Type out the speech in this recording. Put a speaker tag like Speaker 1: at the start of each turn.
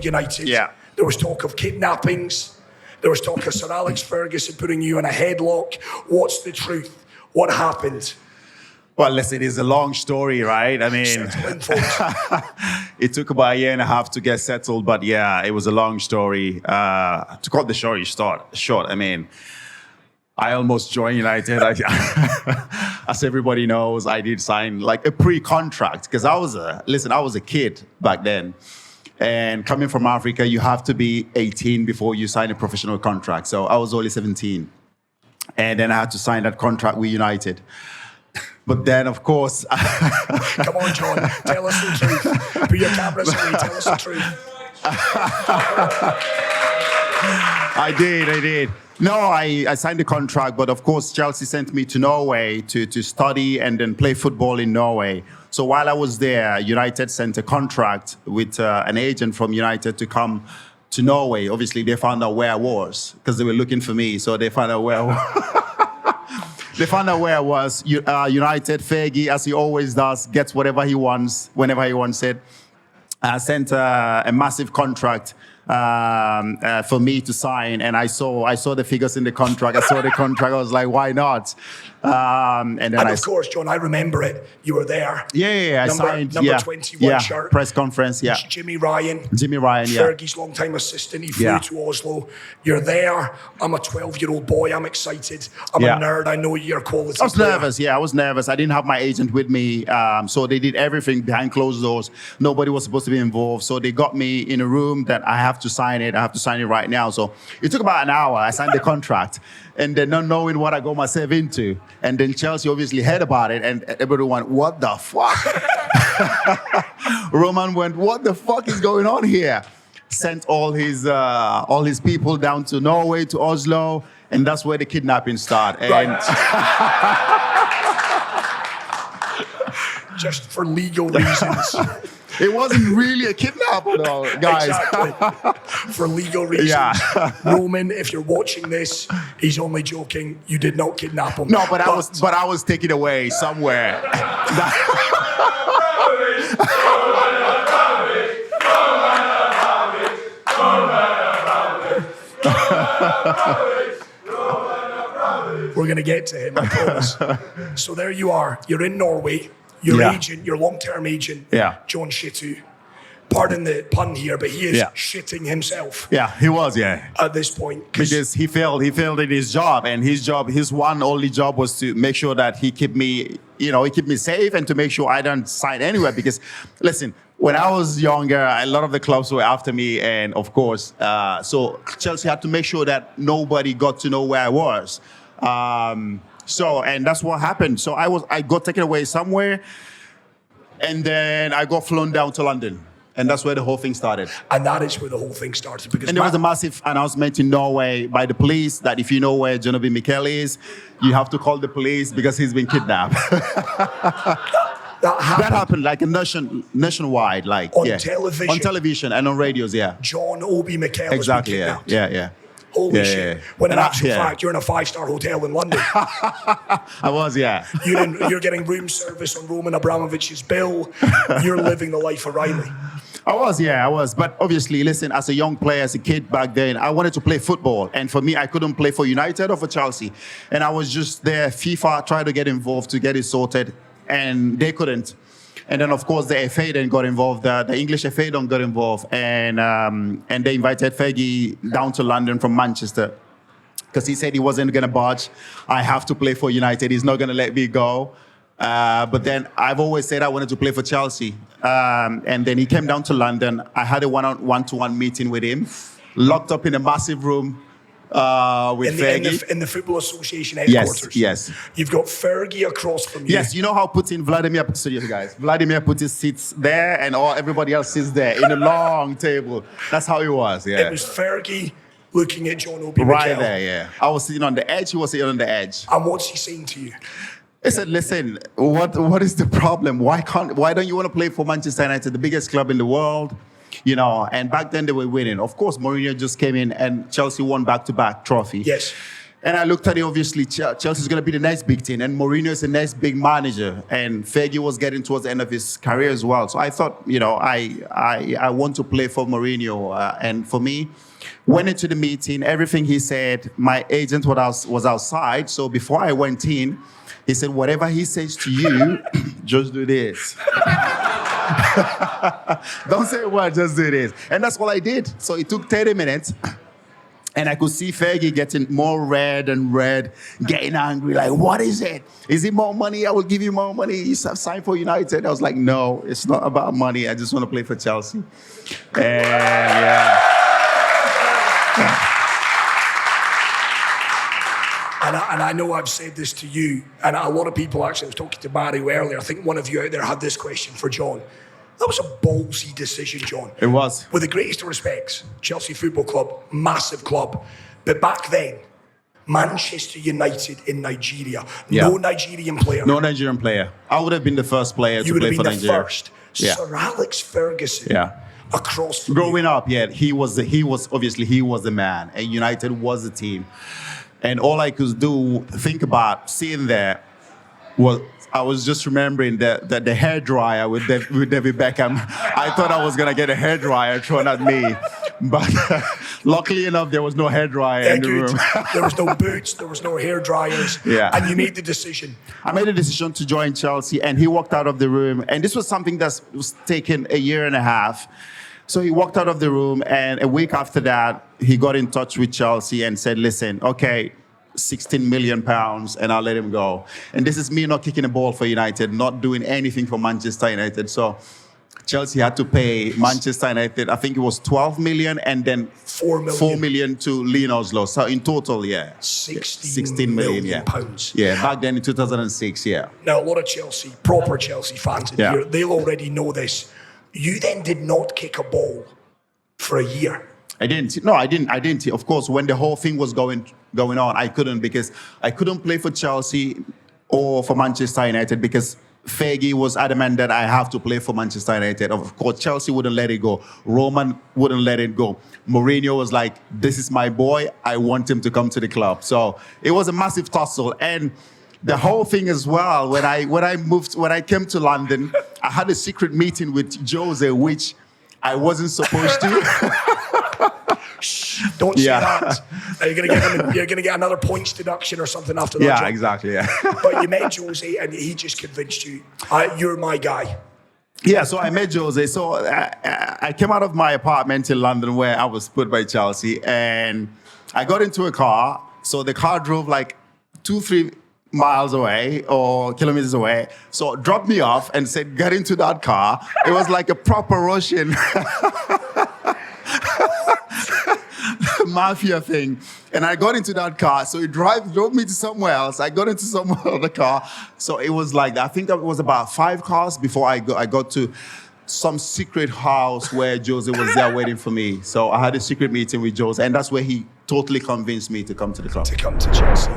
Speaker 1: joined United,
Speaker 2: Yeah.
Speaker 1: there was talk of kidnappings. There was talk of Sir Alex Ferguson putting you in a headlock. What's the truth? What happened?
Speaker 2: Well, listen, it's a long story, right? I mean, it took about a year and a half to get settled, but yeah, it was a long story. To cut the story short, I mean, I almost joined United. As everybody knows, I did sign like a pre-contract because I was a kid back then. And coming from Africa, you have to be 18 before you sign a professional contract. So I was only 17. And then I had to sign that contract with United. But then, of course...
Speaker 1: Come on, John, tell us the truth. Put your cameras away, tell us the truth.
Speaker 2: I did. No, I signed the contract, but of course, Chelsea sent me to Norway to study and then play football in Norway. So while I was there, United sent a contract with an agent from United to come to Norway. Obviously, they found out where I was because they were looking for me. So they found out where I was. They found out where I was. United, Fergie, as he always does, gets whatever he wants, whenever he wants it. Sent a massive contract for me to sign, and I saw the figures in the contract. I saw the contract. I was like, why not? And then
Speaker 1: of course, John, I remember it. You were there.
Speaker 2: Yeah. I signed
Speaker 1: number 21 shirt.
Speaker 2: Press conference. Yeah.
Speaker 1: Jimmy Ryan.
Speaker 2: Yeah.
Speaker 1: Fergie's longtime assistant. He flew to Oslo. You're there. I'm a 12-year-old boy. I'm excited. I'm a nerd. I know you're a quality
Speaker 2: I was
Speaker 1: player.
Speaker 2: nervous. Yeah, I was nervous. I didn't have my agent with me, so they did everything behind closed doors. Nobody was supposed to be involved. So they got me in a room that I have to sign it. I have to sign it right now. So it took about an hour. I signed the contract. And then not knowing what I got myself into. And then Chelsea obviously heard about it, and everyone went, what the fuck? Roman went, what the fuck is going on here? Sent all his people down to Norway, to Oslo, and that's where the kidnapping started. And
Speaker 1: just for legal reasons.
Speaker 2: It wasn't really a kidnap, though, guys.
Speaker 1: Exactly. For legal reasons.
Speaker 2: Yeah.
Speaker 1: Roman, if you're watching this, he's only joking. You did not kidnap him.
Speaker 2: No, but I was taken away somewhere.
Speaker 1: We're going to get to him, I promise. So there you are. You're in Norway. Your agent, your long-term agent, John Shittu. Pardon the pun here, but he is shitting himself.
Speaker 2: Yeah, he was,
Speaker 1: at this point.
Speaker 2: Because he failed in his job, and his one only job was to make sure that he keep me safe and to make sure I don't sign anywhere. Because, listen, when I was younger, a lot of the clubs were after me, and of course, so Chelsea had to make sure that nobody got to know where I was. And that's what happened. So I got taken away somewhere, and then I got flown down to London. And that's where the whole thing started.
Speaker 1: And that is where the whole thing started. Because
Speaker 2: there was a massive announcement in Norway by the police that if you know where Obi Mikel is, you have to call the police because he's been kidnapped. That happened like a nationwide, like
Speaker 1: on television.
Speaker 2: On television and on radios,
Speaker 1: John Obi Mikel
Speaker 2: exactly,
Speaker 1: has been kidnapped.
Speaker 2: Yeah.
Speaker 1: Holy shit. When in actual fact, you're in a 5-star hotel in London.
Speaker 2: I was,
Speaker 1: You're getting room service on Roman Abramovich's bill. You're living the life of Riley.
Speaker 2: I was. But obviously, listen, as a young player, as a kid back then, I wanted to play football. And for me, I couldn't play for United or for Chelsea. And I was just there. FIFA tried to get involved to get it sorted, and they couldn't. And then, of course, the FA then got involved. The English FA then got involved. And they invited Fergie down to London from Manchester because he said he wasn't going to budge. I have to play for United. He's not going to let me go. But then I've always said I wanted to play for Chelsea. And then he came down to London. I had a one-to-one meeting with him, locked up in a massive room. With Fergie.
Speaker 1: In the Football Association headquarters.
Speaker 2: Yes.
Speaker 1: You've got Fergie across from you.
Speaker 2: Yes, you know how Vladimir Putin sits there and everybody else sits there in a long table. That's how it was,
Speaker 1: It was Fergie looking at John Obi Mikel.
Speaker 2: Right there, I was sitting on the edge, he was sitting on the edge.
Speaker 1: And what's he saying to you?
Speaker 2: He said, listen, what is the problem? Why don't you want to play for Manchester United, the biggest club in the world? And back then they were winning. Of course, Mourinho just came in and Chelsea won back-to-back trophy.
Speaker 1: Yes.
Speaker 2: And I looked at it, obviously, Chelsea's going to be the next big thing, and Mourinho is the next big manager, and Fergie was getting towards the end of his career as well. So I thought, I want to play for Mourinho. And for me, went into the meeting, everything he said, my agent was outside. So before I went in, he said, whatever he says to you, just do this. Don't say a word, just do this. And that's what I did. So it took 30 minutes. And I could see Fergie getting more red and red, getting angry, like, what is it? Is it more money? I will give you more money. You have signed for United. I was like, no, it's not about money. I just want to play for Chelsea. And yeah.
Speaker 1: And I know I've said this to you, and a lot of people actually, I was talking to Barry earlier, I think one of you out there had this question for John. That was a ballsy decision, John.
Speaker 2: It was.
Speaker 1: With the greatest of respects, Chelsea Football Club, massive club. But back then, Manchester United in Nigeria, no Nigerian player.
Speaker 2: No Nigerian player. I would have been the first player to play for Nigeria. You would have been the first. Yeah.
Speaker 1: Sir Alex Ferguson.
Speaker 2: Yeah.
Speaker 1: Across the
Speaker 2: Growing up, he was the man, and United was the team. And all I could think about seeing there was, I was just remembering that the hairdryer with David Beckham. I thought I was going to get a hairdryer thrown at me. But luckily enough, there was no hairdryer in the room.
Speaker 1: There was no boots, there was no hairdryers.
Speaker 2: Yeah.
Speaker 1: And you made the decision.
Speaker 2: I made the decision to join Chelsea, and he walked out of the room. And this was something that was taking a year and a half. So he walked out of the room, and a week after that, he got in touch with Chelsea and said, listen, okay, 16 million pounds, and I'll let him go. And this is me not kicking a ball for United, not doing anything for Manchester United. So Chelsea had to pay Manchester United, I think it was 12 million, and then 4 million to Lean Oslo. So in total, 16 million
Speaker 1: pounds.
Speaker 2: Yeah, back then in 2006, yeah.
Speaker 1: Now, a lot of Chelsea, proper Chelsea fans in here, they'll already know this. You then did not kick a ball for a year.
Speaker 2: I didn't. No, I didn't. Of course, when the whole thing was going on, I couldn't, because I couldn't play for Chelsea or for Manchester United, because Fergie was adamant that I have to play for Manchester United. Of course, Chelsea wouldn't let it go. Roman wouldn't let it go. Mourinho was like, this is my boy. I want him to come to the club. So it was a massive tussle. And the whole thing as well, when I came to London, I had a secret meeting with Jose, which I wasn't supposed to.
Speaker 1: Shh, don't say that. You're gonna get another points deduction or something after that.
Speaker 2: Yeah, exactly. Yeah.
Speaker 1: But you met Jose, and he just convinced you, you're my guy.
Speaker 2: Yeah, so I met Jose. So I came out of my apartment in London where I was put by Chelsea, and I got into a car. So the car drove like 2-3 miles away or kilometers away. So dropped me off and said, get into that car. It was like a proper Russian mafia thing. And I got into that car. So he drove me to somewhere else. I got into some other car. So it was like, I think it was about 5 cars before I got to some secret house where Jose was there waiting for me. So I had a secret meeting with Jose, and that's where he totally convinced me to come to the club.
Speaker 1: To come to Chelsea.